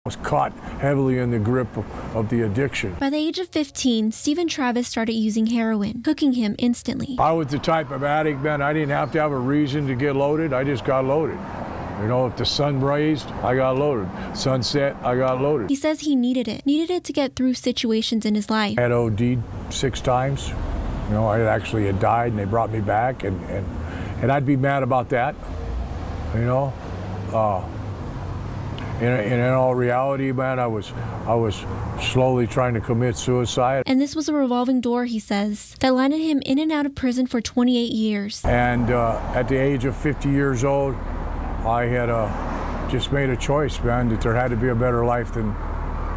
was caught heavily in the grip of the addiction. By the age of 15, Stephen Travis started using heroin, hooking him instantly. I was the type of addict, man, I didn't have to have a reason to get loaded. I just got loaded. You know, if the sun raised, I got loaded. Sunset, I got loaded. He says he needed it to get through situations in his life. I had OD'd 6 times. You know, I actually had died and they brought me back, and I'd be mad about that, you know. In all reality, man, I was slowly trying to commit suicide. And this was a revolving door, he says, that landed him in and out of prison for 28 years. And at the age of 50 years old, I had just made a choice, man, that there had to be a better life than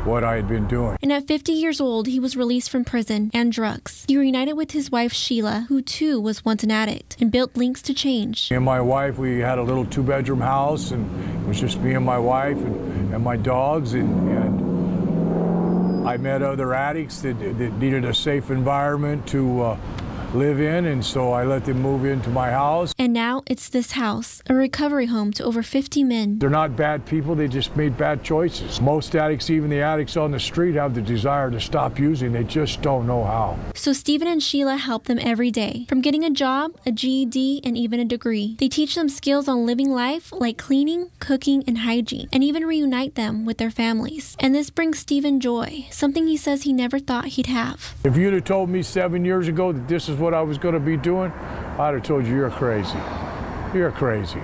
what I had been doing. And at 50 years old, he was released from prison and drugs. He reunited with his wife, Sheila, who too was once an addict, and built links to change. Me and my wife, we had a little 2-bedroom house, and it was just me and my wife and my dogs, and I met other addicts that needed a safe environment to live in, and so I let them move into my house. And now it's this house, a recovery home to over 50 men. They're not bad people, they just made bad choices. Most addicts, even the addicts on the street, have the desire to stop using, they just don't know how. So Stephen and Sheila help them every day, from getting a job, a GED, and even a degree. They teach them skills on living life like cleaning, cooking, and hygiene, and even reunite them with their families. And this brings Stephen joy, something he says he never thought he'd have. If you'd have told me 7 years ago that this is what I was going to be doing, I'd have told you, you're crazy. You're crazy.